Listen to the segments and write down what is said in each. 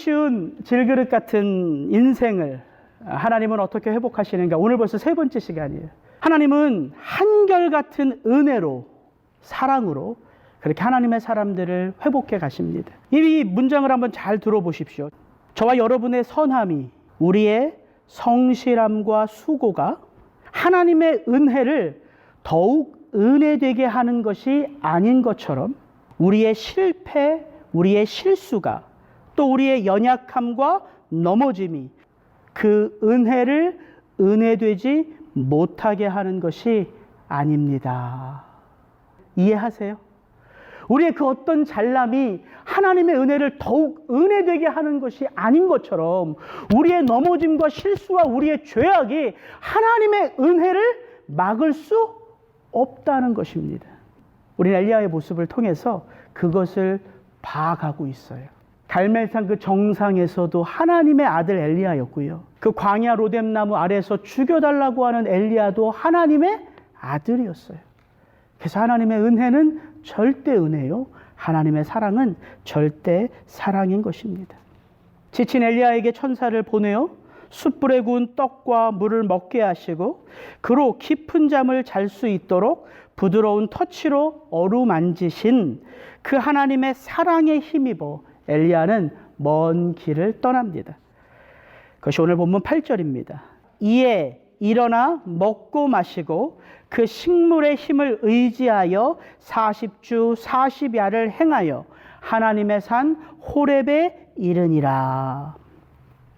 쉬운 질그릇 같은 인생을 하나님은 어떻게 회복하시는가? 오늘 벌써 세 번째 시간이에요. 하나님은 한결같은 은혜로, 사랑으로 그렇게 하나님의 사람들을 회복해 가십니다. 이 문장을 한번 잘 들어보십시오. 저와 여러분의 선함이, 우리의 성실함과 수고가 하나님의 은혜를 더욱 은혜되게 하는 것이 아닌 것처럼 우리의 실패, 우리의 실수가 또 우리의 연약함과 넘어짐이 그 은혜를 은혜되지 못하게 하는 것이 아닙니다. 이해하세요? 우리의 그 어떤 잘남이 하나님의 은혜를 더욱 은혜되게 하는 것이 아닌 것처럼 우리의 넘어짐과 실수와 우리의 죄악이 하나님의 은혜를 막을 수 없다는 것입니다. 우리는 엘리야의 모습을 통해서 그것을 봐가고 있어요. 갈멜산 그 정상에서도 하나님의 아들 엘리야였고요. 그 광야 로뎀나무 아래에서 죽여달라고 하는 엘리야도 하나님의 아들이었어요. 그래서 하나님의 은혜는 절대 은혜요, 하나님의 사랑은 절대 사랑인 것입니다. 지친 엘리야에게 천사를 보내어 숯불에 구운 떡과 물을 먹게 하시고 그로 깊은 잠을 잘 수 있도록 부드러운 터치로 어루만지신 그 하나님의 사랑에 힘입어 엘리야는 먼 길을 떠납니다. 그것이 오늘 본문 8절입니다. 이에 일어나 먹고 마시고 그 식물의 힘을 의지하여 40주 40야를 행하여 하나님의 산 호렙에 이르니라.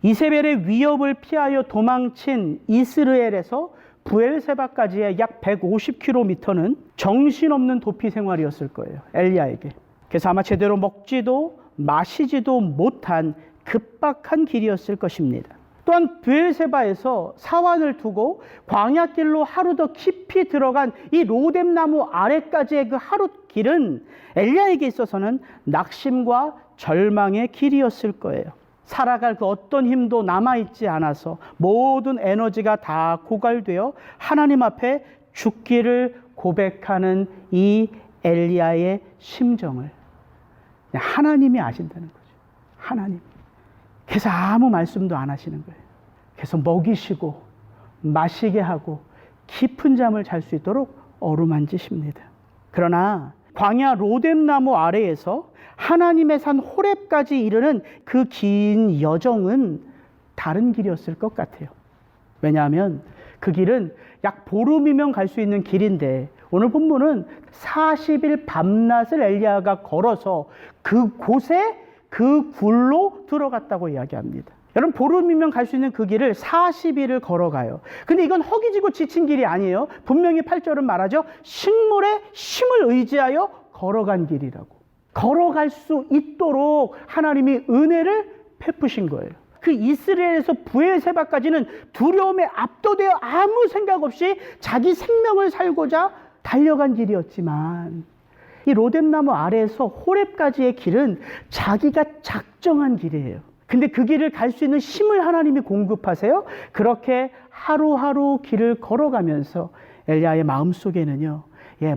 이세벨의 위협을 피하여 도망친 이스라엘에서 부엘세바까지의 약 150km는 정신없는 도피 생활이었을 거예요, 엘리야에게. 그래서 아마 제대로 먹지도 마시지도 못한 급박한 길이었을 것입니다. 또한 부엘세바에서 사환을 두고 광야길로 하루 더 깊이 들어간 이 로뎀나무 아래까지의 그 하루 길은 엘리야에게 있어서는 낙심과 절망의 길이었을 거예요. 살아갈 그 어떤 힘도 남아있지 않아서 모든 에너지가 다 고갈되어 하나님 앞에 죽기를 고백하는 이 엘리야의 심정을 하나님이 아신다는 거죠. 하나님. 그래서 아무 말씀도 안 하시는 거예요. 그래서 먹이시고 마시게 하고 깊은 잠을 잘 수 있도록 어루만지십니다. 그러나 광야 로뎀나무 아래에서 하나님의 산 호렙까지 이르는 그 긴 여정은 다른 길이었을 것 같아요. 왜냐하면 그 길은 약 보름이면 갈 수 있는 길인데 오늘 본문은 40일 밤낮을 엘리야가 걸어서 그곳에 그 굴로 들어갔다고 이야기합니다. 여러분, 보름이면 갈 수 있는 그 길을 40일을 걸어가요. 근데 이건 허기지고 지친 길이 아니에요. 분명히 8절은 말하죠. 식물의 힘을 의지하여 걸어간 길이라고. 걸어갈 수 있도록 하나님이 은혜를 베푸신 거예요. 그 이스라엘에서 부엘세바까지는 두려움에 압도되어 아무 생각 없이 자기 생명을 살고자 달려간 길이었지만 이 로뎀나무 아래에서 호렙까지의 길은 자기가 작정한 길이에요. 근데 그 길을 갈 수 있는 힘을 하나님이 공급하세요. 그렇게 하루하루 길을 걸어가면서 엘리야의 마음속에는요,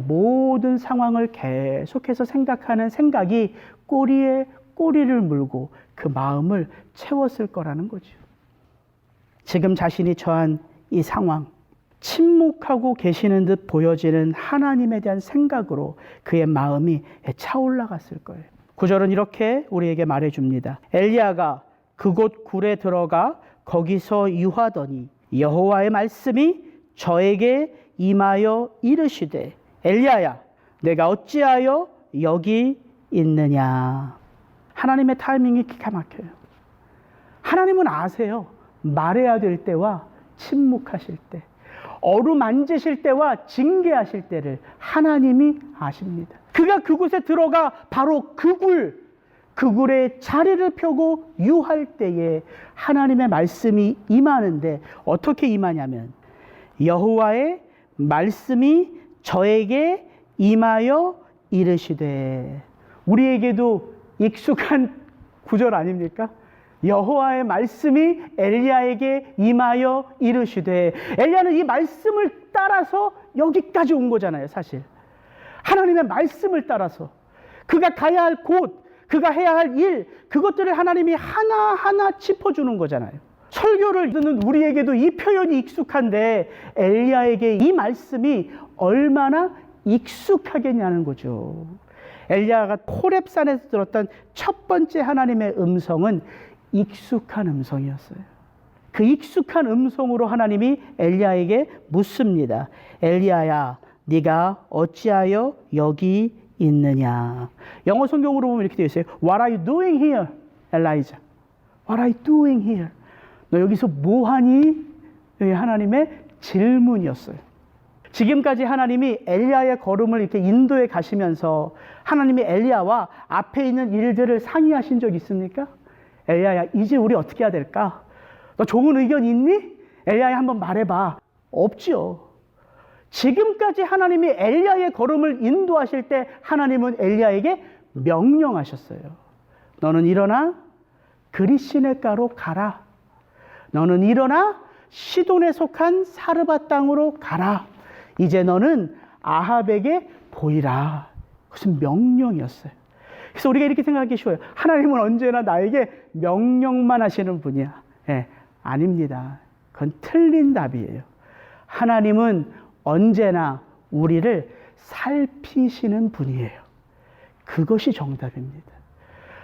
모든 상황을 계속해서 생각하는 생각이 꼬리에 꼬리를 물고 그 마음을 채웠을 거라는 거죠. 지금 자신이 처한 이 상황, 침묵하고 계시는 듯 보여지는 하나님에 대한 생각으로 그의 마음이 차올라갔을 거예요. 9절은 이렇게 우리에게 말해줍니다. 엘리야가 그곳 굴에 들어가 거기서 유하더니 여호와의 말씀이 저에게 임하여 이르시되 엘리야야, 내가 어찌하여 여기 있느냐. 하나님의 타이밍이 기가 막혀요. 하나님은 아세요. 말해야 될 때와 침묵하실 때, 어루만지실 때와 징계하실 때를 하나님이 아십니다. 그가 그곳에 들어가 바로 그 굴에 자리를 펴고 유할 때에 하나님의 말씀이 임하는데 어떻게 임하냐면 여호와의 말씀이 저에게 임하여 이르시되. 우리에게도 익숙한 구절 아닙니까? 여호와의 말씀이 엘리야에게 임하여 이르시되. 엘리야는 이 말씀을 따라서 여기까지 온 거잖아요, 사실. 하나님의 말씀을 따라서 그가 가야 할 곳, 그가 해야 할 일, 그것들을 하나님이 하나하나 짚어주는 거잖아요. 설교를 듣는 우리에게도 이 표현이 익숙한데 엘리야에게 이 말씀이 얼마나 익숙하겠냐는 거죠. 엘리야가 호렙산에서 들었던 첫 번째 하나님의 음성은 익숙한 음성이었어요. 그 익숙한 음성으로 하나님이 엘리야에게 묻습니다. 엘리야야, 네가 어찌하여 여기 있느냐. 영어 성경으로 보면 이렇게 되어 있어요. What are you doing here, Elijah? What are you doing here? 너 여기서 뭐하니? 여기 하나님의 질문이었어요. 지금까지 하나님이 엘리야의 걸음을 이렇게 인도해 가시면서 하나님이 엘리야와 앞에 있는 일들을 상의하신 적 있습니까? 엘리야야, 이제 우리 어떻게 해야 될까? 너 좋은 의견 있니? 엘리야야, 한번 말해봐. 없지요. 지금까지 하나님이 엘리야의 걸음을 인도하실 때 하나님은 엘리야에게 명령하셨어요. 너는 일어나 그리시네가로 가라. 너는 일어나 시돈에 속한 사르밧 땅으로 가라. 이제 너는 아합에게 보이라. 그것은 명령이었어요. 그래서 우리가 이렇게 생각하기 쉬워요. 하나님은 언제나 나에게 명령만 하시는 분이야. 아닙니다. 그건 틀린 답이에요. 하나님은 언제나 우리를 살피시는 분이에요. 그것이 정답입니다.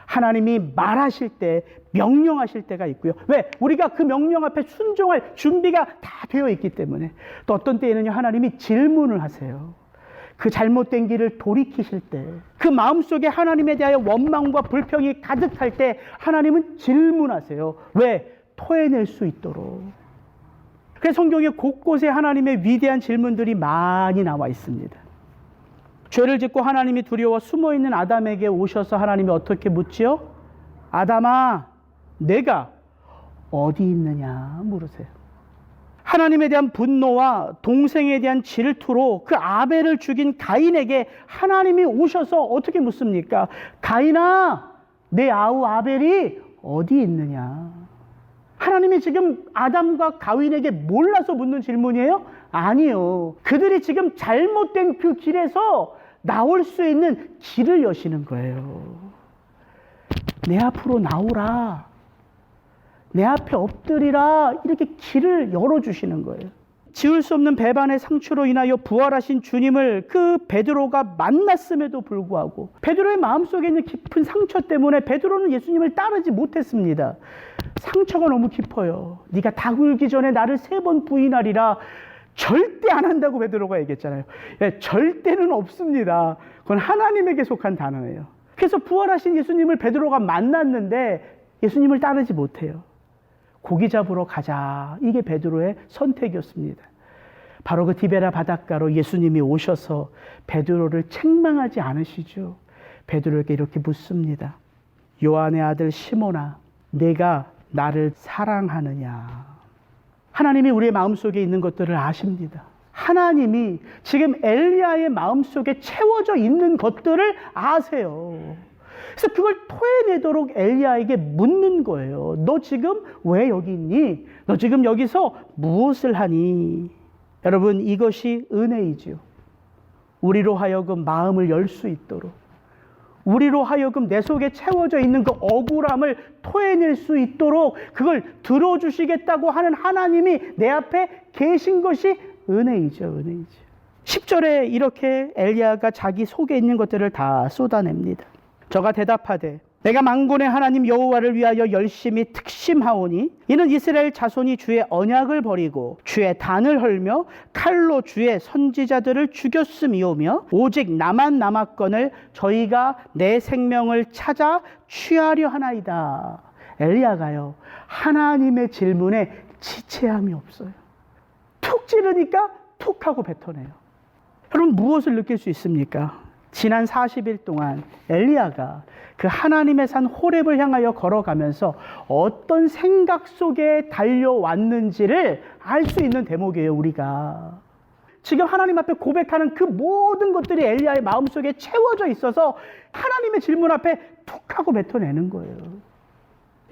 하나님이 말하실 때, 명령하실 때가 있고요. 왜? 우리가 그 명령 앞에 순종할 준비가 다 되어 있기 때문에. 또 어떤 때에는요, 하나님이 질문을 하세요. 그 잘못된 길을 돌이키실 때, 그 마음속에 하나님에 대하여 원망과 불평이 가득할 때 하나님은 질문하세요. 왜? 토해낼 수 있도록. 그래서 성경에 곳곳에 하나님의 위대한 질문들이 많이 나와 있습니다. 죄를 짓고 하나님이 두려워 숨어있는 아담에게 오셔서 하나님이 어떻게 묻지요? 아담아, 내가 어디 있느냐 물으세요. 하나님에 대한 분노와 동생에 대한 질투로 그 아벨을 죽인 가인에게 하나님이 오셔서 어떻게 묻습니까? 가인아, 내 아우 아벨이 어디 있느냐? 하나님이 지금 아담과 가인에게 몰라서 묻는 질문이에요? 아니요. 그들이 지금 잘못된 그 길에서 나올 수 있는 길을 여시는 거예요. 내 앞으로 나오라. 내 앞에 엎드리라. 이렇게 길을 열어주시는 거예요. 지울 수 없는 배반의 상처로 인하여 부활하신 주님을 그 베드로가 만났음에도 불구하고 베드로의 마음속에 있는 깊은 상처 때문에 베드로는 예수님을 따르지 못했습니다. 상처가 너무 깊어요. 네가 닭 울기 전에 나를 3번 부인하리라. 절대 안 한다고 베드로가 얘기했잖아요. 절대는 없습니다. 그건 하나님에게 속한 단어예요. 그래서 부활하신 예수님을 베드로가 만났는데 예수님을 따르지 못해요. 고기 잡으러 가자. 이게 베드로의 선택이었습니다. 바로 그 디베라 바닷가로 예수님이 오셔서 베드로를 책망하지 않으시죠. 베드로에게 이렇게 묻습니다. 요한의 아들 시몬아, 내가 나를 사랑하느냐? 하나님이 우리의 마음속에 있는 것들을 아십니다. 하나님이 지금 엘리야의 마음속에 채워져 있는 것들을 아세요. 그래서 그걸 토해내도록 엘리야에게 묻는 거예요. 너 지금 왜 여기 있니? 너 지금 여기서 무엇을 하니? 여러분, 이것이 은혜이지요. 우리로 하여금 마음을 열 수 있도록, 우리로 하여금 내 속에 채워져 있는 그 억울함을 토해낼 수 있도록 그걸 들어주시겠다고 하는 하나님이 내 앞에 계신 것이 은혜이죠. 은혜이죠. 10절에 이렇게 엘리야가 자기 속에 있는 것들을 다 쏟아냅니다. 저가 대답하되 내가 만군의 하나님 여호와를 위하여 열심히 특심하오니 이는 이스라엘 자손이 주의 언약을 버리고 주의 단을 헐며 칼로 주의 선지자들을 죽였음이오며 오직 나만 남았거늘 저희가 내 생명을 찾아 취하려 하나이다. 엘리야가요, 하나님의 질문에 지체함이 없어요. 툭 찌르니까 툭 하고 뱉어내요. 여러분, 무엇을 느낄 수 있습니까? 지난 40일 동안 엘리야가 그 하나님의 산 호렙을 향하여 걸어가면서 어떤 생각 속에 달려왔는지를 알 수 있는 대목이에요. 우리가 지금 하나님 앞에 고백하는 그 모든 것들이 엘리야의 마음속에 채워져 있어서 하나님의 질문 앞에 툭 하고 뱉어내는 거예요.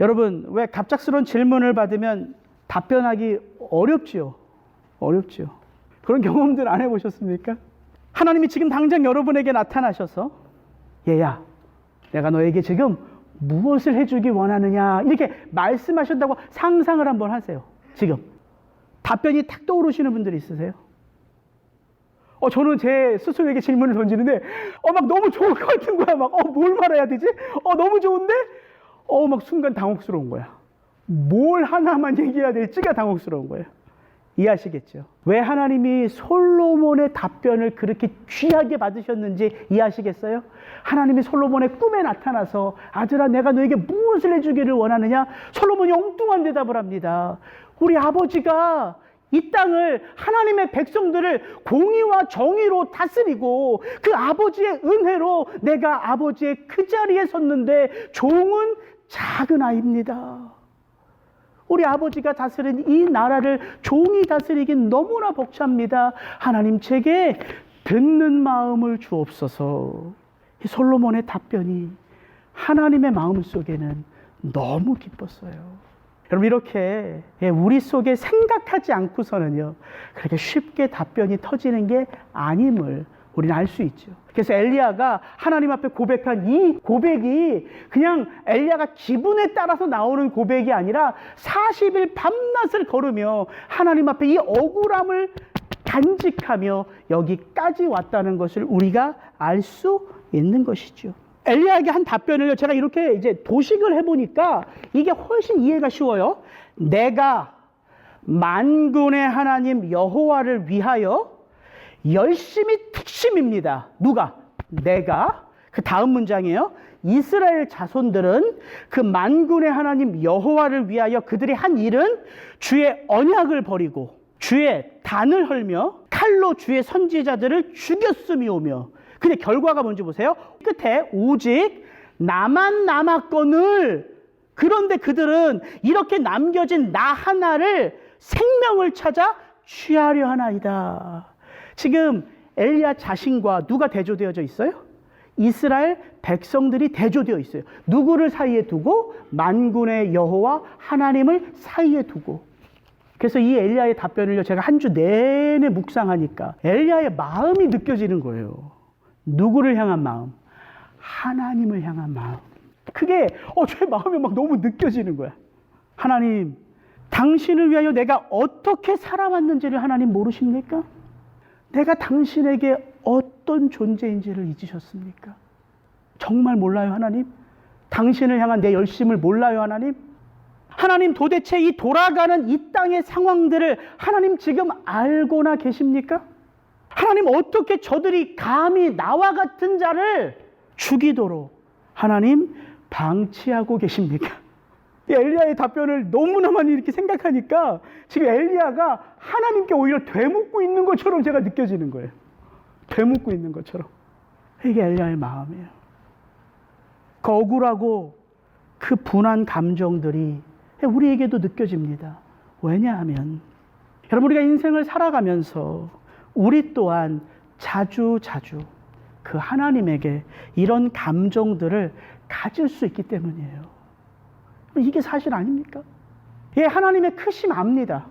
여러분, 왜 갑작스러운 질문을 받으면 답변하기 어렵지요? 어렵죠. 그런 경험들 안 해보셨습니까? 하나님이 지금 당장 여러분에게 나타나셔서 얘야, 내가 너에게 지금 무엇을 해주기 원하느냐 이렇게 말씀하셨다고 상상을 한번 하세요. 지금 답변이 탁 떠오르시는 분들이 있으세요? 저는 제 스스로에게 질문을 던지는데 막 너무 좋을 것 같은 거야. 막 뭘 말해야 되지? 너무 좋은데 막 순간 당혹스러운 거야. 뭘 하나만 얘기해야 될지가 당혹스러운 거예요. 이해하시겠죠? 왜 하나님이 솔로몬의 답변을 그렇게 귀하게 받으셨는지 이해하시겠어요? 하나님이 솔로몬의 꿈에 나타나서 아들아 내가 너에게 무엇을 해주기를 원하느냐? 솔로몬이 엉뚱한 대답을 합니다. 우리 아버지가 이 땅을 하나님의 백성들을 공의와 정의로 다스리고 그 아버지의 은혜로 내가 아버지의 그 자리에 섰는데 종은 작은 아이입니다. 우리 아버지가 다스린 이 나라를 종이 다스리긴 너무나 벅찹니다. 하나님 제게 듣는 마음을 주옵소서. 이 솔로몬의 답변이 하나님의 마음 속에는 너무 기뻤어요. 여러분 이렇게 우리 속에 생각하지 않고서는요 그렇게 쉽게 답변이 터지는 게 아님을 우리는 알 수 있죠. 그래서 엘리야가 하나님 앞에 고백한 이 고백이 그냥 엘리야가 기분에 따라서 나오는 고백이 아니라 40일 밤낮을 걸으며 하나님 앞에 이 억울함을 간직하며 여기까지 왔다는 것을 우리가 알 수 있는 것이죠. 엘리야에게 한 답변을 제가 이렇게 이제 도식을 해보니까 이게 훨씬 이해가 쉬워요. 내가 만군의 하나님 여호와를 위하여 열심히 특심입니다. 누가? 내가. 그 다음 문장이에요. 이스라엘 자손들은 그 만군의 하나님 여호와를 위하여 그들이 한 일은 주의 언약을 버리고 주의 단을 헐며 칼로 주의 선지자들을 죽였음이오며 근데 결과가 뭔지 보세요. 끝에 오직 나만 남았거늘 그런데 그들은 이렇게 남겨진 나 하나를 생명을 찾아 취하려 하나이다. 지금 엘리야 자신과 누가 대조되어져 있어요? 이스라엘 백성들이 대조되어 있어요. 누구를 사이에 두고? 만군의 여호와 하나님을 사이에 두고. 그래서 이 엘리야의 답변을 제가 한 주 내내 묵상하니까 엘리야의 마음이 느껴지는 거예요. 누구를 향한 마음? 하나님을 향한 마음. 그게 제 마음에 막 너무 느껴지는 거야. 하나님, 당신을 위하여 내가 어떻게 살아왔는지를 하나님 모르십니까? 내가 당신에게 어떤 존재인지를 잊으셨습니까? 정말 몰라요, 하나님? 당신을 향한 내 열심을 몰라요, 하나님? 하나님 도대체 이 돌아가는 이 땅의 상황들을 하나님 지금 알고나 계십니까? 하나님 어떻게 저들이 감히 나와 같은 자를 죽이도록 하나님 방치하고 계십니까? 엘리야의 답변을 너무나 많이 이렇게 생각하니까 지금 엘리야가 하나님께 오히려 되묻고 있는 것처럼 제가 느껴지는 거예요. 되묻고 있는 것처럼. 이게 엘리야의 마음이에요. 그 억울하고 그 분한 감정들이 우리에게도 느껴집니다. 왜냐하면 여러분 우리가 인생을 살아가면서 우리 또한 자주 그 하나님에게 이런 감정들을 가질 수 있기 때문이에요. 이게 사실 아닙니까? 하나님의 크심 압니다.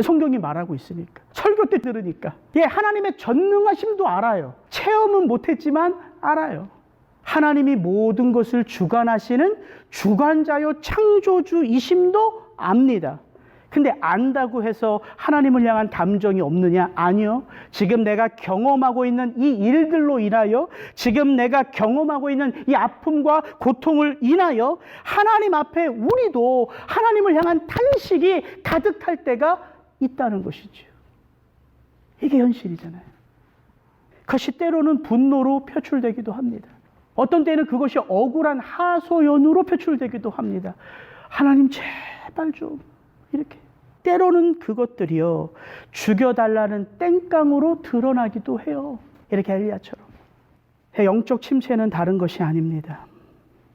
성경이 말하고 있으니까. 설교 때 들으니까. 하나님의 전능하심도 알아요. 체험은 못했지만 알아요. 하나님이 모든 것을 주관하시는 주관자요 창조주이심도 압니다. 근데 안다고 해서 하나님을 향한 감정이 없느냐? 아니요. 지금 내가 경험하고 있는 이 일들로 인하여 지금 내가 경험하고 있는 이 아픔과 고통을 인하여 하나님 앞에 우리도 하나님을 향한 탄식이 가득할 때가 있다는 것이죠. 이게 현실이잖아요. 그것이 때로는 분노로 표출되기도 합니다. 어떤 때는 그것이 억울한 하소연으로 표출되기도 합니다. 하나님 제발 좀 이렇게. 때로는 그것들이요 죽여달라는 땡깡으로 드러나기도 해요. 이렇게 엘리야처럼. 영적 침체는 다른 것이 아닙니다.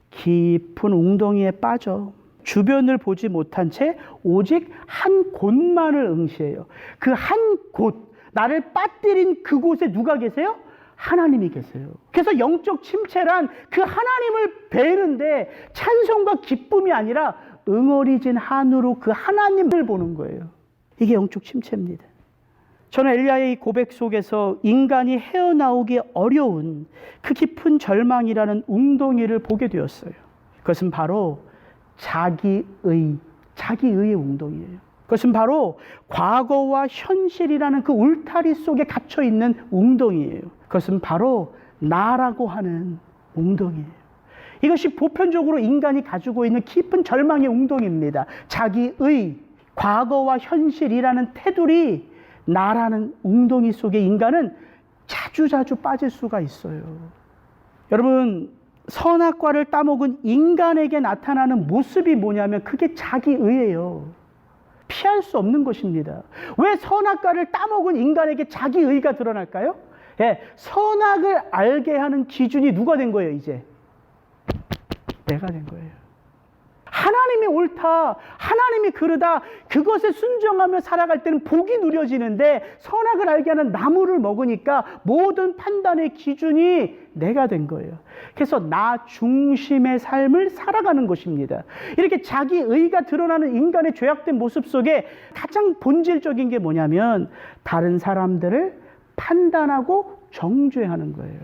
깊은 웅덩이에 빠져 주변을 보지 못한 채 오직 한 곳만을 응시해요. 그 한 곳, 나를 빠뜨린 그곳에 누가 계세요? 하나님이 계세요. 그래서 영적 침체란 그 하나님을 뵈는데 찬송과 기쁨이 아니라 응어리진 한으로 그 하나님을 보는 거예요. 이게 영적 침체입니다. 저는 엘리야의 이 고백 속에서 인간이 헤어나오기 어려운 그 깊은 절망이라는 웅덩이를 보게 되었어요. 그것은 바로 자기의의 웅덩이예요. 그것은 바로 과거와 현실이라는 그 울타리 속에 갇혀 있는 웅덩이예요. 그것은 바로 나라고 하는 웅덩이예요. 이것이 보편적으로 인간이 가지고 있는 깊은 절망의 웅덩이입니다. 자기의 과거와 현실이라는 테두리, 나라는 웅덩이 속에 인간은 자주자주 빠질 수가 있어요. 여러분, 선악과를 따먹은 인간에게 나타나는 모습이 뭐냐면 그게 자기의예요. 피할 수 없는 것입니다. 왜 선악과를 따먹은 인간에게 자기의가 드러날까요? 예, 선악을 알게 하는 기준이 누가 된 거예요, 이제? 내가 된 거예요. 하나님이 옳다, 하나님이 그르다, 그것에 순종하며 살아갈 때는 복이 누려지는데 선악을 알게 하는 나무를 먹으니까 모든 판단의 기준이 내가 된 거예요. 그래서 나 중심의 삶을 살아가는 것입니다. 이렇게 자기의가 드러나는 인간의 죄악된 모습 속에 가장 본질적인 게 뭐냐면 다른 사람들을 판단하고 정죄하는 거예요.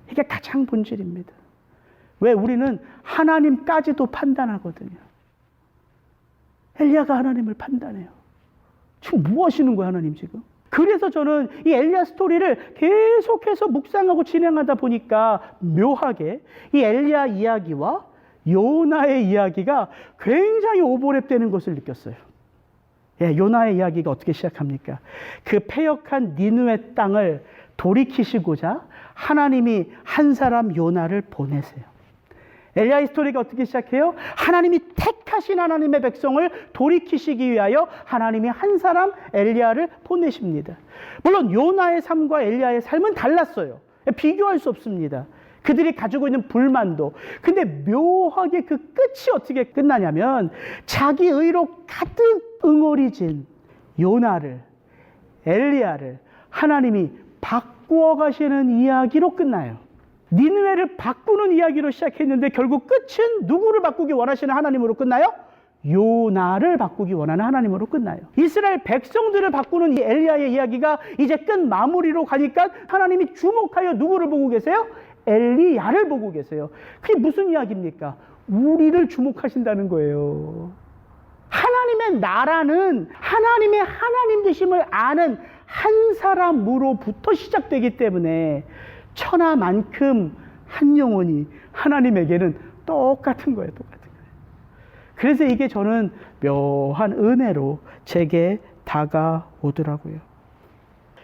이게 가장 본질입니다. 왜 우리는 하나님까지도 판단하거든요. 엘리야가 하나님을 판단해요. 지금 뭐 하시는 거예요, 하나님 지금? 그래서 저는 이 엘리야 스토리를 계속해서 묵상하고 진행하다 보니까 묘하게 이 엘리야 이야기와 요나의 이야기가 굉장히 오버랩되는 것을 느꼈어요. 예, 요나의 이야기가 어떻게 시작합니까? 그 패역한 니느웨 땅을 돌이키시고자 하나님이 한 사람 요나를 보내세요. 엘리야의 스토리가 어떻게 시작해요? 하나님이 택하신 하나님의 백성을 돌이키시기 위하여 하나님이 한 사람 엘리야를 보내십니다. 물론 요나의 삶과 엘리야의 삶은 달랐어요. 비교할 수 없습니다. 그들이 가지고 있는 불만도. 근데 묘하게 그 끝이 어떻게 끝나냐면 자기 의로 가득 응어리진 요나를, 엘리야를 하나님이 바꾸어 가시는 이야기로 끝나요. 니느웨를 바꾸는 이야기로 시작했는데 결국 끝은 누구를 바꾸기 원하시는 하나님으로 끝나요? 요나를 바꾸기 원하는 하나님으로 끝나요. 이스라엘 백성들을 바꾸는 이 엘리야의 이야기가 이제 끝 마무리로 가니까 하나님이 주목하여 누구를 보고 계세요? 엘리야를 보고 계세요. 그게 무슨 이야기입니까? 우리를 주목하신다는 거예요. 하나님의 나라는 하나님의 하나님 되심을 아는 한 사람으로부터 시작되기 때문에 천하만큼 한 영혼이 하나님에게는 똑같은 거예요. 똑같은 거예요. 그래서 이게 저는 묘한 은혜로 제게 다가오더라고요.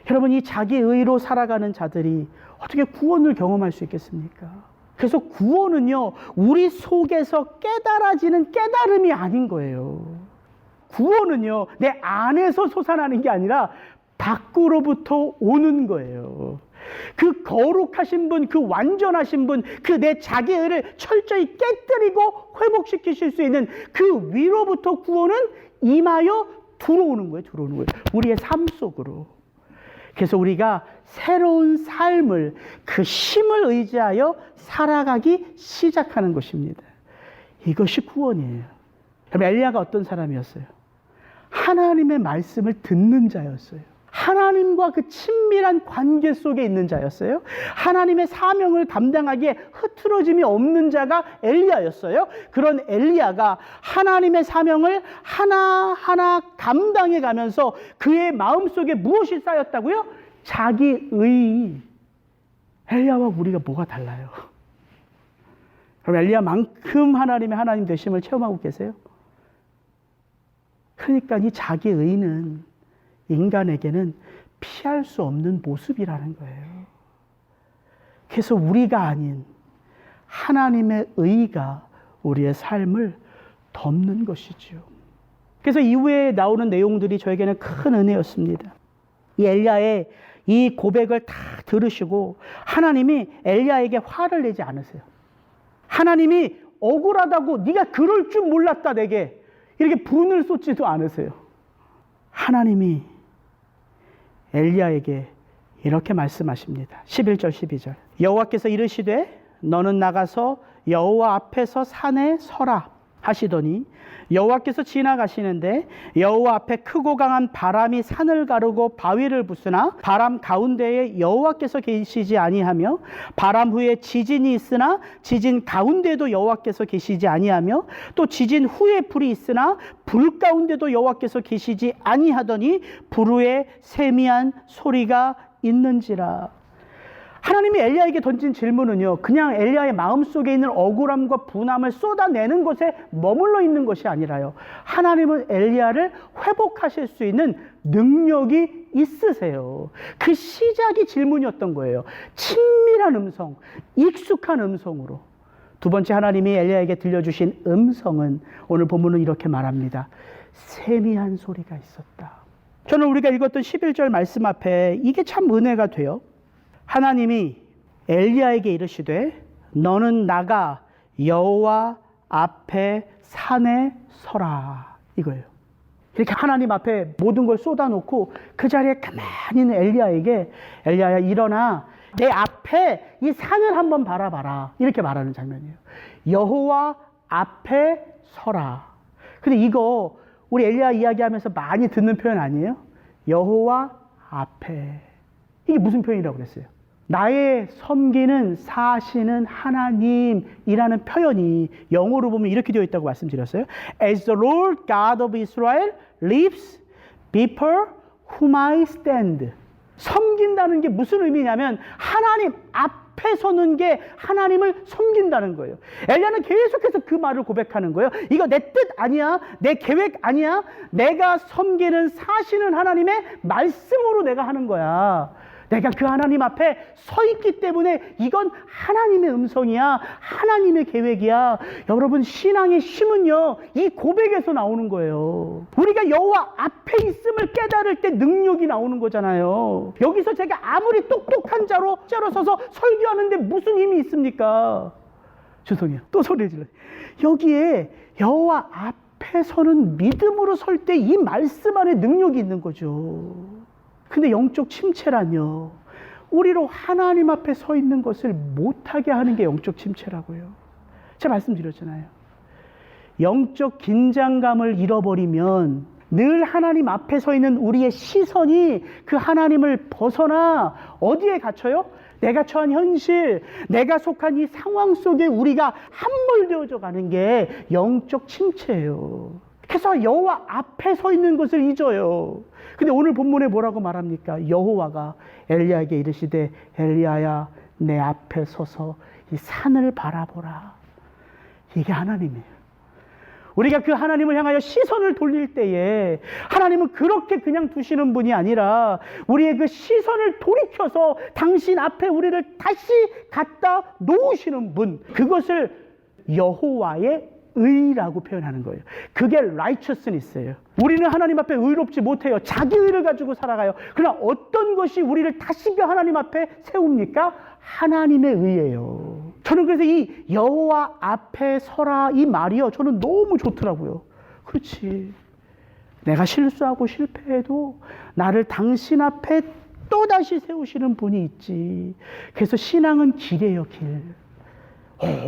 여러분, 이 자기의로 살아가는 자들이 어떻게 구원을 경험할 수 있겠습니까? 그래서 구원은요, 우리 속에서 깨달아지는 깨달음이 아닌 거예요. 구원은요, 내 안에서 솟아나는 게 아니라 밖으로부터 오는 거예요. 그 거룩하신 분, 그 완전하신 분, 그 내 자기의를 철저히 깨뜨리고 회복시키실 수 있는 그 위로부터 구원은 임하여 들어오는 거예요. 들어오는 거예요. 우리의 삶 속으로. 그래서 우리가 새로운 삶을, 그 힘을 의지하여 살아가기 시작하는 것입니다. 이것이 구원이에요. 그럼 엘리야가 어떤 사람이었어요? 하나님의 말씀을 듣는 자였어요. 하나님과 그 친밀한 관계 속에 있는 자였어요. 하나님의 사명을 감당하기에 흐트러짐이 없는 자가 엘리야였어요. 그런 엘리야가 하나님의 사명을 하나하나 감당해 가면서 그의 마음속에 무엇이 쌓였다고요? 자기의. 엘리야와 우리가 뭐가 달라요? 그럼 엘리야만큼 하나님의 하나님 되심을 체험하고 계세요? 그러니까 이 자기의는 인간에게는 피할 수 없는 모습이라는 거예요. 그래서 우리가 아닌 하나님의 의가 우리의 삶을 덮는 것이죠. 그래서 이후에 나오는 내용들이 저에게는 큰 은혜였습니다. 이 엘리야의 이 고백을 다 들으시고 하나님이 엘리야에게 화를 내지 않으세요. 하나님이 억울하다고 네가 그럴 줄 몰랐다 내게 이렇게 분을 쏟지도 않으세요. 하나님이 엘리야에게 이렇게 말씀하십니다. 11절 12절 여호와께서 이르시되 너는 나가서 여호와 앞에서 산에 서라. 하시더니 여호와께서 지나가시는데 여호와 앞에 크고 강한 바람이 산을 가르고 바위를 부수나 바람 가운데에 여호와께서 계시지 아니하며 바람 후에 지진이 있으나 지진 가운데도 여호와께서 계시지 아니하며 또 지진 후에 불이 있으나 불 가운데도 여호와께서 계시지 아니하더니 불 후에 세미한 소리가 있는지라. 하나님이 엘리야에게 던진 질문은요, 그냥 엘리야의 마음속에 있는 억울함과 분함을 쏟아내는 것에 머물러 있는 것이 아니라요, 하나님은 엘리야를 회복하실 수 있는 능력이 있으세요. 그 시작이 질문이었던 거예요. 친밀한 음성, 익숙한 음성으로. 두 번째, 하나님이 엘리야에게 들려주신 음성은 오늘 본문은 이렇게 말합니다. 세미한 소리가 있었다. 저는 우리가 읽었던 11절 말씀 앞에 이게 참 은혜가 돼요. 하나님이 엘리야에게 이르시되 너는 나가 여호와 앞에 산에 서라, 이거예요. 이렇게 하나님 앞에 모든 걸 쏟아놓고 그 자리에 가만히 있는 엘리야에게 엘리야야 일어나 내 앞에 이 산을 한번 바라봐라, 이렇게 말하는 장면이에요. 여호와 앞에 서라. 근데 이거 우리 엘리야 이야기하면서 많이 듣는 표현 아니에요? 여호와 앞에. 이게 무슨 표현이라고 그랬어요? 나의 섬기는 사시는 하나님이라는 표현이 영어로 보면 이렇게 되어 있다고 말씀드렸어요. As the Lord God of Israel lives before whom I stand. 섬긴다는 게 무슨 의미냐면 하나님 앞에 서는 게 하나님을 섬긴다는 거예요. 엘리야는 계속해서 그 말을 고백하는 거예요. 이거 내 뜻 아니야, 내 계획 아니야, 내가 섬기는 사시는 하나님의 말씀으로 내가 하는 거야. 내가 그 하나님 앞에 서 있기 때문에 이건 하나님의 음성이야, 하나님의 계획이야. 여러분, 신앙의 힘은요, 이 고백에서 나오는 거예요. 우리가 여호와 앞에 있음을 깨달을 때 능력이 나오는 거잖아요. 여기서 제가 아무리 똑똑한 자로 서서 설교하는데 무슨 힘이 있습니까? 죄송해요, 또 소리를 질러요. 여기에 여호와 앞에 서는 믿음으로 설 때 이 말씀 안에 능력이 있는 거죠. 근데 영적 침체란요, 우리로 하나님 앞에 서 있는 것을 못하게 하는 게 영적 침체라고요. 제가 말씀드렸잖아요. 영적 긴장감을 잃어버리면 늘 하나님 앞에 서 있는 우리의 시선이 그 하나님을 벗어나 어디에 갇혀요? 내가 처한 현실, 내가 속한 이 상황 속에 우리가 함몰되어져 가는 게 영적 침체예요. 그래서 여호와 앞에 서 있는 것을 잊어요. 근데 오늘 본문에 뭐라고 말합니까? 여호와가 엘리야에게 이르시되 엘리야야 내 앞에 서서 이 산을 바라보라. 이게 하나님이에요. 우리가 그 하나님을 향하여 시선을 돌릴 때에 하나님은 그렇게 그냥 두시는 분이 아니라 우리의 그 시선을 돌이켜서 당신 앞에 우리를 다시 갖다 놓으시는 분, 그것을 여호와의 의라고 표현하는 거예요. 그게 righteousness예요. 우리는 하나님 앞에 의롭지 못해요. 자기 의를 가지고 살아가요. 그러나 어떤 것이 우리를 다시 그 하나님 앞에 세웁니까? 하나님의 의예요. 저는 그래서 이 여호와 앞에 서라 이 말이요, 저는 너무 좋더라고요. 그렇지, 내가 실수하고 실패해도 나를 당신 앞에 또다시 세우시는 분이 있지. 그래서 신앙은 길이에요, 길.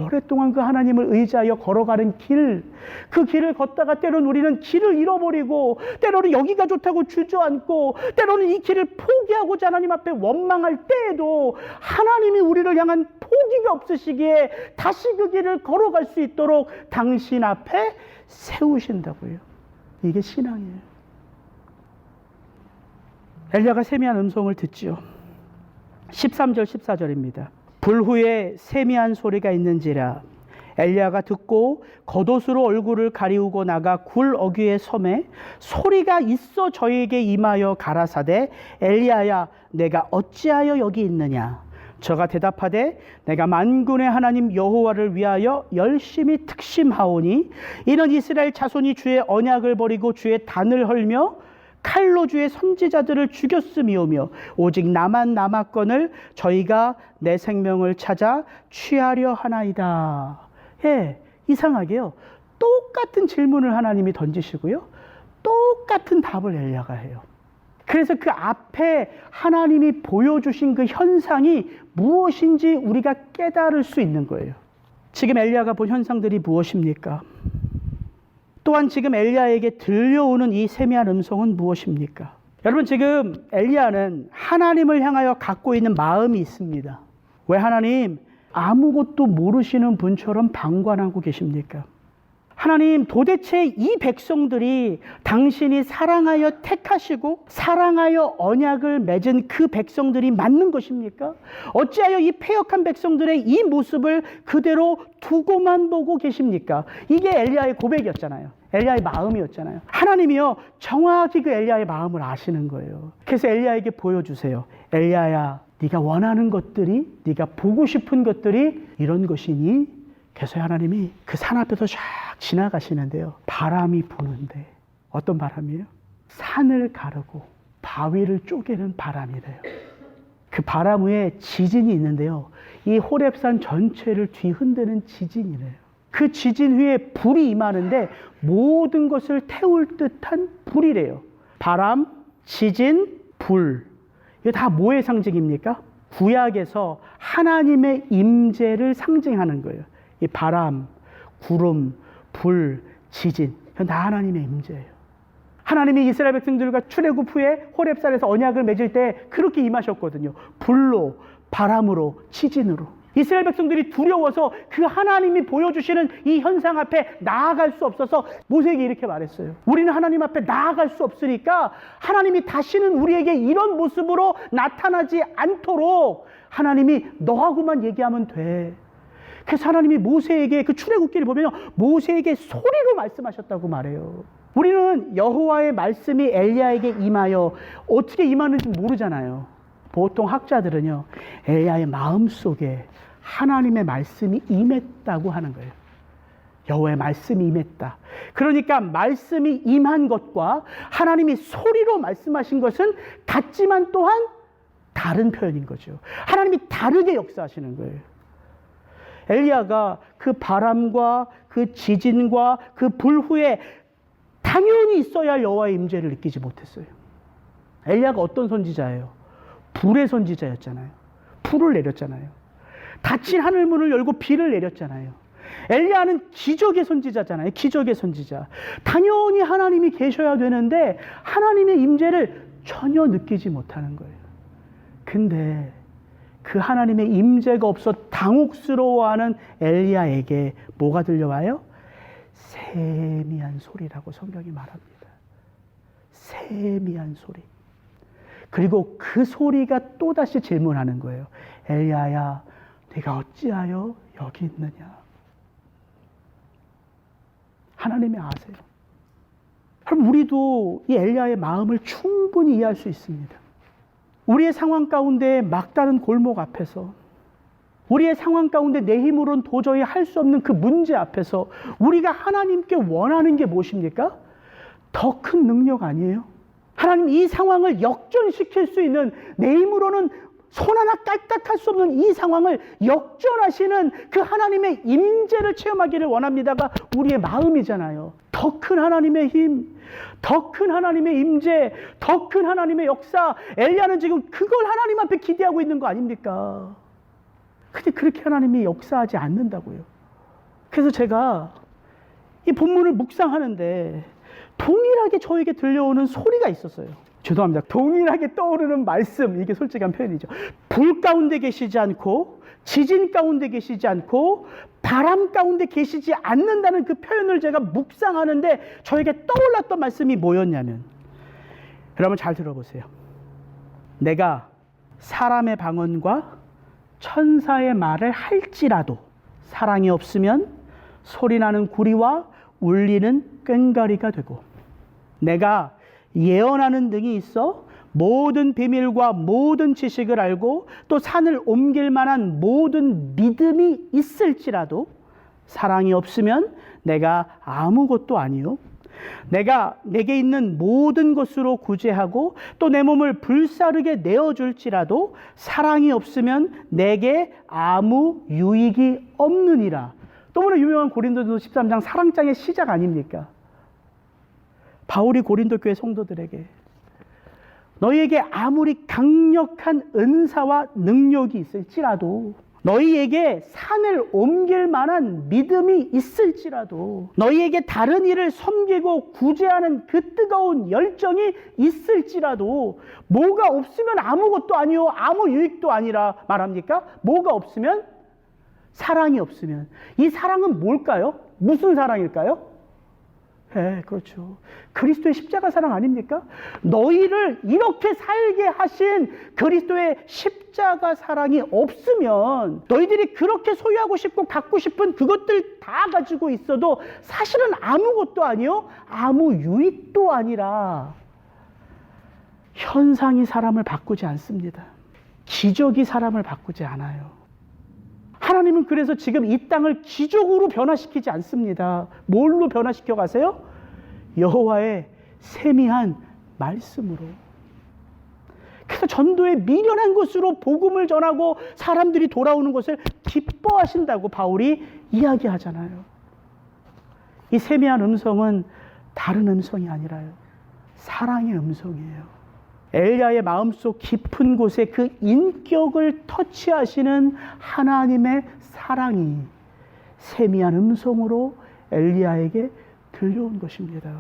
오랫동안 그 하나님을 의지하여 걸어가는 길, 그 길을 걷다가 때로는 우리는 길을 잃어버리고, 때로는 여기가 좋다고 주저앉고, 때로는 이 길을 포기하고자 하나님 앞에 원망할 때에도 하나님이 우리를 향한 포기가 없으시기에 다시 그 길을 걸어갈 수 있도록 당신 앞에 세우신다고요. 이게 신앙이에요. 엘리야가 세미한 음성을 듣지요. 13절 14절입니다. 불 후에 세미한 소리가 있는지라. 엘리야가 듣고 겉옷으로 얼굴을 가리우고 나가 굴 어귀의 섬에 소리가 있어 저에게 임하여 가라사대 엘리야야 내가 어찌하여 여기 있느냐. 저가 대답하되 내가 만군의 하나님 여호와를 위하여 열심히 특심하오니 이는 이스라엘 자손이 주의 언약을 버리고 주의 단을 헐며 칼로 주의 선지자들을 죽였음이오며 오직 나만 남았거늘 저희가 내 생명을 찾아 취하려 하나이다. 예, 이상하게요, 똑같은 질문을 하나님이 던지시고요, 똑같은 답을 엘리야가 해요. 그래서 그 앞에 하나님이 보여주신 그 현상이 무엇인지 우리가 깨달을 수 있는 거예요. 지금 엘리야가 본 현상들이 무엇입니까? 또한 지금 엘리야에게 들려오는 이 세미한 음성은 무엇입니까? 여러분, 지금 엘리야는 하나님을 향하여 갖고 있는 마음이 있습니다. 왜 하나님 아무것도 모르시는 분처럼 방관하고 계십니까? 하나님, 도대체 이 백성들이 당신이 사랑하여 택하시고 사랑하여 언약을 맺은 그 백성들이 맞는 것입니까? 어찌하여 이 패역한 백성들의 이 모습을 그대로 두고만 보고 계십니까? 이게 엘리야의 고백이었잖아요. 엘리야의 마음이었잖아요. 하나님이요, 정확히 그 엘리야의 마음을 아시는 거예요. 그래서 엘리야에게 보여주세요. 엘리야야, 네가 원하는 것들이, 네가 보고 싶은 것들이 이런 것이니? 그래서 하나님이 그 산 앞에서 쫙 지나가시는데요, 바람이 부는데, 어떤 바람이에요? 산을 가르고 바위를 쪼개는 바람이래요. 그 바람 위에 지진이 있는데요, 이 호렙산 전체를 뒤흔드는 지진이래요. 그 지진 위에 불이 임하는데 모든 것을 태울 듯한 불이래요. 바람, 지진, 불. 이게 다 뭐의 상징입니까? 구약에서 하나님의 임재를 상징하는 거예요. 이 바람, 구름, 불, 지진, 이건 다 하나님의 임재예요. 하나님이 이스라엘 백성들과 출애굽 후에 호렙산에서 언약을 맺을 때 그렇게 임하셨거든요. 불로, 바람으로, 지진으로. 이스라엘 백성들이 두려워서 그 하나님이 보여주시는 이 현상 앞에 나아갈 수 없어서 모세에게 이렇게 말했어요. 우리는 하나님 앞에 나아갈 수 없으니까 하나님이 다시는 우리에게 이런 모습으로 나타나지 않도록 하나님이 너하고만 얘기하면 돼. 그래서 하나님이 모세에게, 그 출애굽기를 보면 모세에게 소리로 말씀하셨다고 말해요. 우리는 여호와의 말씀이 엘리야에게 임하여 어떻게 임하는지 모르잖아요. 보통 학자들은요, 엘리야의 마음속에 하나님의 말씀이 임했다고 하는 거예요. 여호와의 말씀이 임했다. 그러니까 말씀이 임한 것과 하나님이 소리로 말씀하신 것은 같지만 또한 다른 표현인 거죠. 하나님이 다르게 역사하시는 거예요. 엘리야가 그 바람과 그 지진과 그 불 후에 당연히 있어야 할 여호와의 임재를 느끼지 못했어요. 엘리야가 어떤 선지자예요? 불의 선지자였잖아요. 불을 내렸잖아요. 닫힌 하늘문을 열고 비를 내렸잖아요. 엘리야는 기적의 선지자잖아요. 기적의 선지자. 당연히 하나님이 계셔야 되는데 하나님의 임재를 전혀 느끼지 못하는 거예요. 근데 그 하나님의 임재가 없어 당혹스러워하는 엘리야에게 뭐가 들려와요? 세미한 소리라고 성경이 말합니다. 세미한 소리. 그리고 그 소리가 또다시 질문하는 거예요. 엘리야야, 네가 어찌하여 여기 있느냐? 하나님이 아세요. 그럼 우리도 이 엘리야의 마음을 충분히 이해할 수 있습니다. 우리의 상황 가운데 막다른 골목 앞에서, 우리의 상황 가운데 내 힘으로는 도저히 할 수 없는 그 문제 앞에서 우리가 하나님께 원하는 게 무엇입니까? 더 큰 능력 아니에요? 하나님, 이 상황을 역전시킬 수 있는, 내 힘으로는 손 하나 까딱할 수 없는 이 상황을 역전하시는 그 하나님의 임재를 체험하기를 원합니다가 우리의 마음이잖아요. 더 큰 하나님의 힘, 더 큰 하나님의 임재, 더 큰 하나님의 역사. 엘리야는 지금 그걸 하나님 앞에 기대하고 있는 거 아닙니까? 근데 그렇게 하나님이 역사하지 않는다고요. 그래서 제가 이 본문을 묵상하는데 동일하게 저에게 들려오는 소리가 있었어요. 죄송합니다. 동일하게 떠오르는 말씀, 이게 솔직한 표현이죠. 불 가운데 계시지 않고, 지진 가운데 계시지 않고, 바람 가운데 계시지 않는다는 그 표현을 제가 묵상하는데 저에게 떠올랐던 말씀이 뭐였냐면, 여러분 잘 들어보세요. 내가 사람의 방언과 천사의 말을 할지라도 사랑이 없으면 소리나는 구리와 울리는 꽹과리가 되고, 내가 예언하는 등이 있어 모든 비밀과 모든 지식을 알고 또 산을 옮길 만한 모든 믿음이 있을지라도 사랑이 없으면 내가 아무것도 아니요, 내가 내게 있는 모든 것으로 구제하고 또 내 몸을 불사르게 내어줄지라도 사랑이 없으면 내게 아무 유익이 없느니라. 너무나 유명한 고린도전서 13장 사랑장의 시작 아닙니까? 바울이 고린도 교회 성도들에게 너희에게 아무리 강력한 은사와 능력이 있을지라도 너희에게 산을 옮길 만한 믿음이 있을지라도, 너희에게 다른 일을 섬기고 구제하는 그 뜨거운 열정이 있을지라도, 뭐가 없으면 아무것도 아니요, 아무 유익도 아니라 말합니까? 뭐가 없으면? 사랑이 없으면. 이 사랑은 뭘까요? 무슨 사랑일까요? 네, 그렇죠. 그리스도의 십자가 사랑 아닙니까? 너희를 이렇게 살게 하신 그리스도의 십자가 사랑이 없으면, 너희들이 그렇게 소유하고 싶고 갖고 싶은 그것들 다 가지고 있어도 사실은 아무것도 아니요, 아무 유익도 아니라, 현상이 사람을 바꾸지 않습니다. 기적이 사람을 바꾸지 않아요. 하나님은 그래서 지금 이 땅을 기적으로 변화시키지 않습니다. 뭘로 변화시켜 가세요? 여호와의 세미한 말씀으로. 그래서 전도의 미련한 것으로 복음을 전하고 사람들이 돌아오는 것을 기뻐하신다고 바울이 이야기하잖아요. 이 세미한 음성은 다른 음성이 아니라요, 사랑의 음성이에요. 엘리야의 마음속 깊은 곳에 그 인격을 터치하시는 하나님의 사랑이 세미한 음성으로 엘리야에게 들려온 것입니다.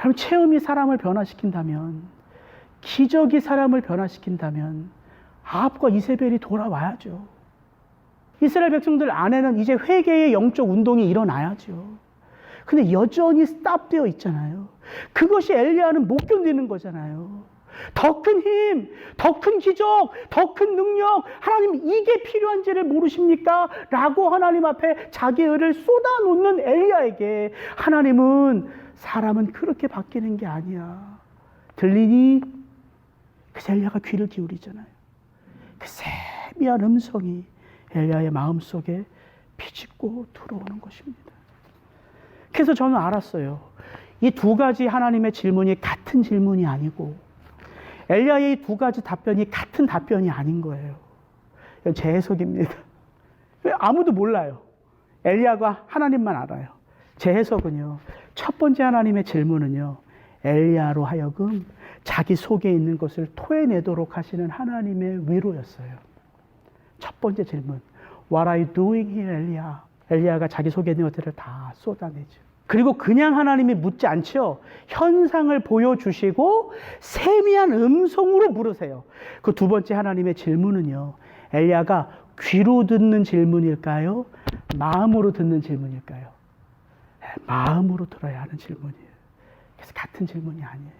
여러분, 체험이 사람을 변화시킨다면, 기적이 사람을 변화시킨다면 아합과 이세벨이 돌아와야죠. 이스라엘 백성들 안에는 이제 회개의 영적 운동이 일어나야죠. 근데 여전히 스탑되어 있잖아요. 그것이 엘리야는 못 견디는 거잖아요. 더 큰 힘, 더 큰 기적, 더 큰 능력, 하나님 이게 필요한지를 모르십니까? 라고 하나님 앞에 자기 의를 쏟아놓는 엘리야에게 하나님은, 사람은 그렇게 바뀌는 게 아니야, 들리니? 그래서 엘리야가 귀를 기울이잖아요. 그 세미한 음성이 엘리야의 마음속에 비집고 들어오는 것입니다. 그래서 저는 알았어요. 이 두 가지 하나님의 질문이 같은 질문이 아니고, 엘리야의 이 두 가지 답변이 같은 답변이 아닌 거예요. 이건 제 해석입니다. 아무도 몰라요. 엘리야가 하나님만 알아요. 제 해석은요, 첫 번째 하나님의 질문은요, 엘리야로 하여금 자기 속에 있는 것을 토해내도록 하시는 하나님의 위로였어요. 첫 번째 질문, What are you doing here, 엘리야? 엘리야가 자기 속에 있는 것들을 다 쏟아내죠. 그리고 그냥 하나님이 묻지 않죠. 현상을 보여주시고 세미한 음성으로 물으세요. 그 두 번째 하나님의 질문은요, 엘리야가 귀로 듣는 질문일까요? 마음으로 듣는 질문일까요? 마음으로 들어야 하는 질문이에요. 그래서 같은 질문이 아니에요.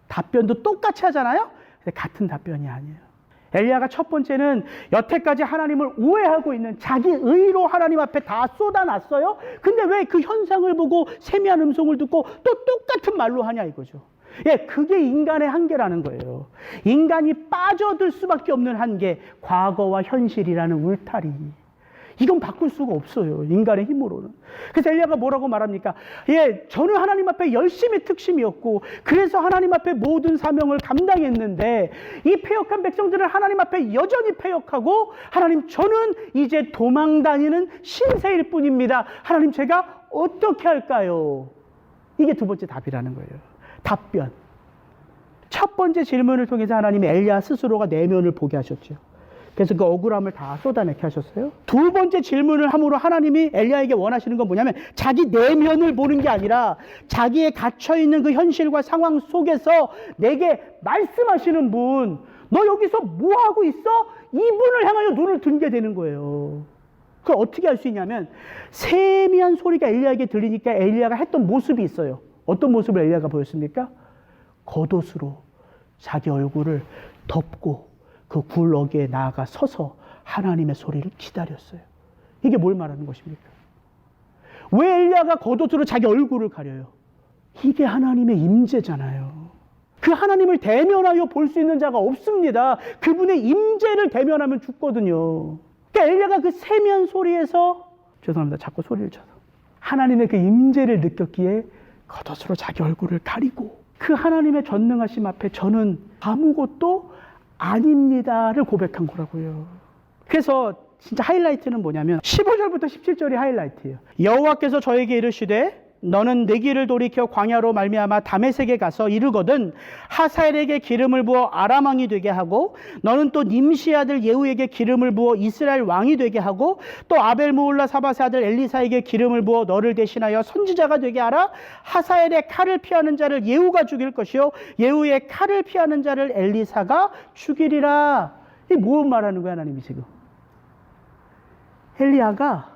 답변도 똑같이 하잖아요. 근데 같은 답변이 아니에요. 엘리야가 첫 번째는 여태까지 하나님을 오해하고 있는 자기 의로 하나님 앞에 다 쏟아놨어요. 근데 왜 그 현상을 보고 세미한 음성을 듣고 또 똑같은 말로 하냐 이거죠. 예, 그게 인간의 한계라는 거예요. 인간이 빠져들 수밖에 없는 한계, 과거와 현실이라는 울타리. 이건 바꿀 수가 없어요, 인간의 힘으로는. 그래서 엘리야가 뭐라고 말합니까? 예, 저는 하나님 앞에 열심히 특심이었고, 그래서 하나님 앞에 모든 사명을 감당했는데, 이 패역한 백성들은 하나님 앞에 여전히 패역하고, 하나님, 저는 이제 도망다니는 신세일 뿐입니다. 하나님, 제가 어떻게 할까요? 이게 두 번째 답이라는 거예요. 답변. 첫 번째 질문을 통해서 하나님이 엘리야 스스로가 내면을 보게 하셨죠. 그래서 그 억울함을 다 쏟아내게 하셨어요. 두 번째 질문을 함으로 하나님이 엘리야에게 원하시는 건 뭐냐면, 자기 내면을 보는 게 아니라 자기의 갇혀있는 그 현실과 상황 속에서 내게 말씀하시는 분, 너 여기서 뭐하고 있어? 이분을 향하여 눈을 들게 되는 거예요. 그걸 어떻게 할 수 있냐면, 세미한 소리가 엘리야에게 들리니까 엘리야가 했던 모습이 있어요. 어떤 모습을 엘리야가 보였습니까? 겉옷으로 자기 얼굴을 덮고 그 굴러기에 나아가 서서 하나님의 소리를 기다렸어요. 이게 뭘 말하는 것입니까? 왜 엘리야가 겉옷으로 자기 얼굴을 가려요? 이게 하나님의 임재잖아요. 그 하나님을 대면하여 볼 수 있는 자가 없습니다. 그분의 임재를 대면하면 죽거든요. 그러니까 엘리야가 그 세미한 소리에서, 죄송합니다, 자꾸 소리를 쳐서, 하나님의 그 임재를 느꼈기에 겉옷으로 자기 얼굴을 가리고 그 하나님의 전능하심 앞에 저는 아무것도 아닙니다를 고백한 거라고요. 그래서 진짜 하이라이트는 뭐냐면 15절부터 17절이 하이라이트예요. 여호와께서 저에게 이르시되 너는 내 길을 돌이켜 광야로 말미암아 다메섹에 가서 이르거든 하사엘에게 기름을 부어 아람 왕이 되게 하고 너는 또 님시 아들 예후에게 기름을 부어 이스라엘 왕이 되게 하고 또 아벨 무올라 사바세 아들 엘리사에게 기름을 부어 너를 대신하여 선지자가 되게 하라. 하사엘의 칼을 피하는 자를 예후가 죽일 것이요 예후의 칼을 피하는 자를 엘리사가 죽이리라. 이게 뭘 말하는 거야 하나님이 지금? 엘리야가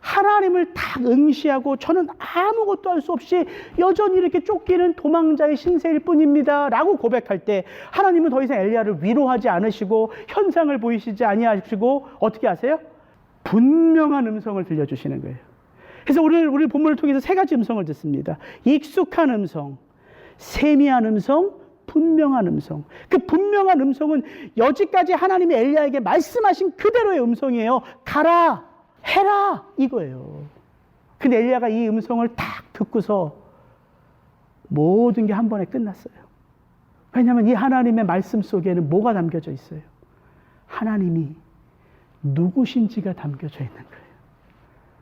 하나님을 딱 응시하고 저는 아무것도 할 수 없이 여전히 이렇게 쫓기는 도망자의 신세일 뿐입니다 라고 고백할 때 하나님은 더 이상 엘리야를 위로하지 않으시고 현상을 보이시지 아니하시고 어떻게 하세요? 분명한 음성을 들려주시는 거예요. 그래서 우리 본문을 통해서 세 가지 음성을 듣습니다. 익숙한 음성, 세미한 음성, 분명한 음성. 그 분명한 음성은 여지까지 하나님이 엘리야에게 말씀하신 그대로의 음성이에요. 가라, 해라, 이거예요. 근데 엘리야가 이 음성을 딱 듣고서 모든 게 한 번에 끝났어요. 왜냐하면 이 하나님의 말씀 속에는 뭐가 담겨져 있어요? 하나님이 누구신지가 담겨져 있는 거예요.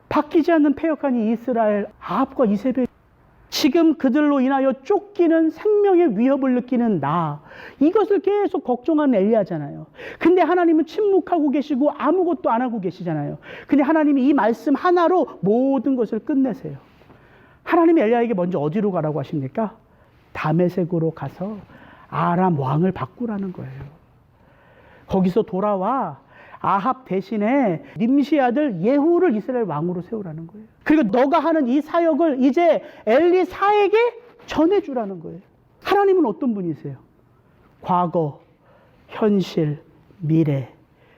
바뀌지 않는 패역한 이 이스라엘, 아합과 이세벨, 지금 그들로 인하여 쫓기는 생명의 위협을 느끼는 나, 이것을 계속 걱정하는 엘리야잖아요. 근데 하나님은 침묵하고 계시고 아무것도 안 하고 계시잖아요. 근데 하나님이 이 말씀 하나로 모든 것을 끝내세요. 하나님이 엘리야에게 먼저 어디로 가라고 하십니까? 다메섹으로 가서 아람 왕을 바꾸라는 거예요. 거기서 돌아와 아합 대신에 님시 아들 예후를 이스라엘 왕으로 세우라는 거예요. 그리고 너가 하는 이 사역을 이제 엘리사에게 전해주라는 거예요. 하나님은 어떤 분이세요? 과거, 현실, 미래,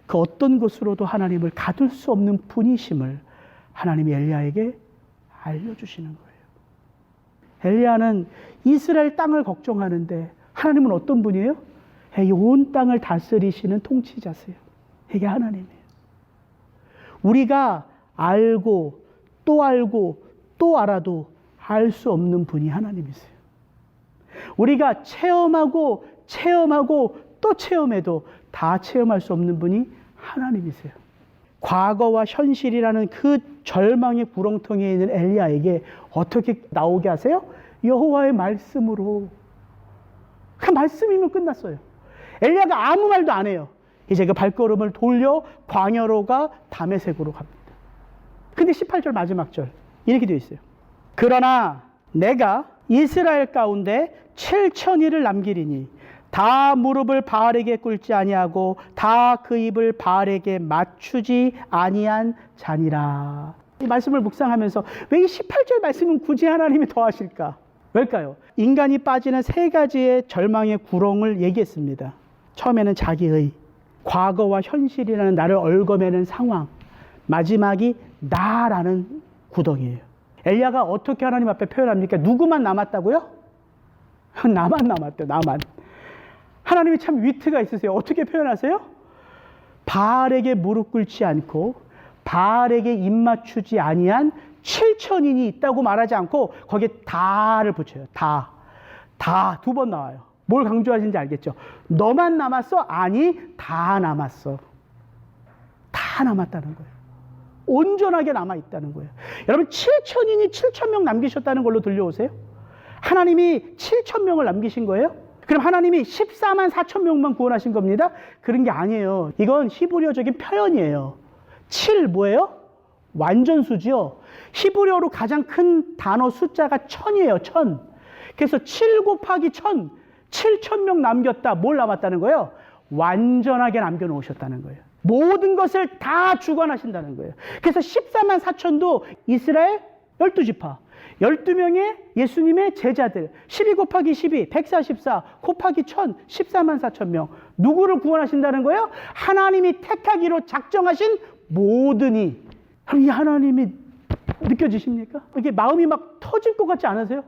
그 어떤 것으로도 하나님을 가둘 수 없는 분이심을 하나님이 엘리야에게 알려주시는 거예요. 엘리야는 이스라엘 땅을 걱정하는데 하나님은 어떤 분이에요? 온 땅을 다스리시는 통치자세요. 이게 하나님이에요. 우리가 알고 또 알아도 알 수 없는 분이 하나님이세요. 우리가 체험하고 또 체험해도 다 체험할 수 없는 분이 하나님이세요. 과거와 현실이라는 그 절망의 구렁텅이에 있는 엘리야에게 어떻게 나오게 하세요? 여호와의 말씀으로. 그 말씀이면 끝났어요. 엘리야가 아무 말도 안 해요. 이제 그 발걸음을 돌려 광야로 가 다메섹으로 갑니다. 근데 18절 마지막 절 이렇게 되어 있어요. 그러나 내가 이스라엘 가운데 7,000일을 남기리니 다 무릎을 바알에게 꿇지 아니하고 다 그 입을 바알에게 맞추지 아니한 자니라. 이 말씀을 묵상하면서 왜 이 18절 말씀은 굳이 하나님이 더 하실까? 왜일까요? 인간이 빠지는 세 가지의 절망의 구렁을 얘기했습니다. 처음에는 자기의, 과거와 현실이라는 나를 얽어매는 상황, 마지막이 나라는 구덩이에요. 엘리야가 어떻게 하나님 앞에 표현합니까? 누구만 남았다고요? 나만 남았대요. 나만. 하나님이 참 위트가 있으세요. 어떻게 표현하세요? 바알에게 무릎 꿇지 않고 바알에게 입 맞추지 아니한 7,000인이 있다고 말하지 않고 거기에 다를 붙여요. 다 두 번 나와요. 뭘 강조하시는지 알겠죠? 너만 남았어? 아니, 다 남았어. 다 남았다는 거예요. 온전하게 남아있다는 거예요. 여러분, 7,000인이 7,000명 남기셨다는 걸로 들려오세요? 하나님이 7,000명을 남기신 거예요? 그럼 하나님이 14만 4천 명만 구원하신 겁니다? 그런 게 아니에요. 이건 히브리어적인 표현이에요. 7 뭐예요? 완전수지요. 히브리어로 가장 큰 단어 숫자가 1000이에요. 1000. 그래서 7 곱하기 1000, 7,000명 남겼다. 뭘 남았다는 거예요? 완전하게 남겨놓으셨다는 거예요. 모든 것을 다 주관하신다는 거예요. 그래서 14만 4천도 이스라엘 12지파, 12명의 예수님의 제자들, 12 곱하기 12, 144 곱하기 1000, 14만 4천 명. 누구를 구원하신다는 거예요? 하나님이 택하기로 작정하신 모든 이. 이 하나님이 느껴지십니까? 이게 마음이 막 터질 것 같지 않으세요?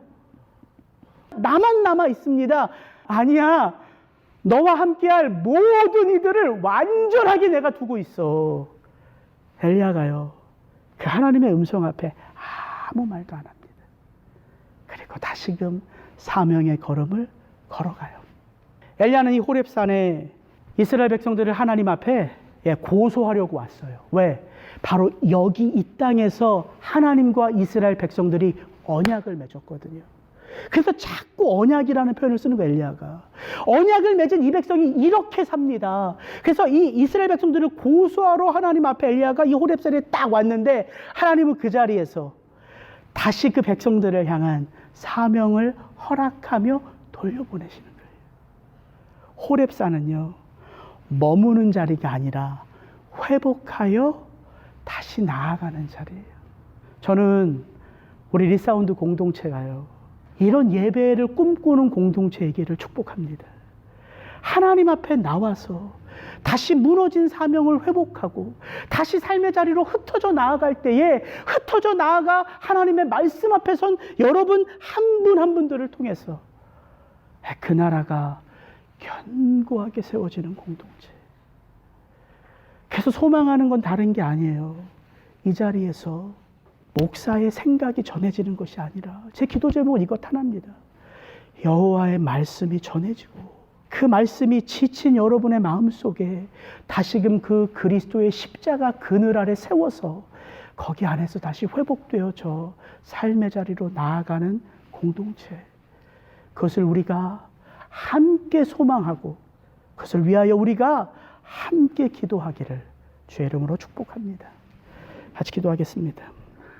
나만 남아 있습니다. 아니야. 너와 함께할 모든 이들을 완전하게 내가 두고 있어. 엘리야가요, 그 하나님의 음성 앞에 아무 말도 안 합니다. 그리고 다시금 사명의 걸음을 걸어가요. 엘리야는 이 호렙산에 이스라엘 백성들을 하나님 앞에 고소하려고 왔어요. 왜? 바로 여기 이 땅에서 하나님과 이스라엘 백성들이 언약을 맺었거든요. 그래서 자꾸 언약이라는 표현을 쓰는 거예요, 엘리야가. 언약을 맺은 이 백성이 이렇게 삽니다. 그래서 이 이스라엘 백성들을 고소하러 하나님 앞에 엘리야가 이 호렙산에 딱 왔는데 하나님은 그 자리에서 다시 그 백성들을 향한 사명을 허락하며 돌려보내시는 거예요. 호렙산은요, 머무는 자리가 아니라 회복하여 다시 나아가는 자리예요. 저는 우리 리사운드 공동체가요, 이런 예배를 꿈꾸는 공동체이기를 축복합니다. 하나님 앞에 나와서 다시 무너진 사명을 회복하고 다시 삶의 자리로 흩어져 나아갈 때에 흩어져 나아가 하나님의 말씀 앞에 선 여러분 한 분 한 분들을 통해서 그 나라가 견고하게 세워지는 공동체. 그래서 소망하는 건 다른 게 아니에요. 이 자리에서 목사의 생각이 전해지는 것이 아니라 제 기도 제목은 이것 하나입니다. 여호와의 말씀이 전해지고 그 말씀이 지친 여러분의 마음속에 다시금 그 그리스도의 십자가 그늘 아래 세워서 거기 안에서 다시 회복되어져 삶의 자리로 나아가는 공동체. 그것을 우리가 함께 소망하고 그것을 위하여 우리가 함께 기도하기를 주의 이름으로 축복합니다. 같이 기도하겠습니다.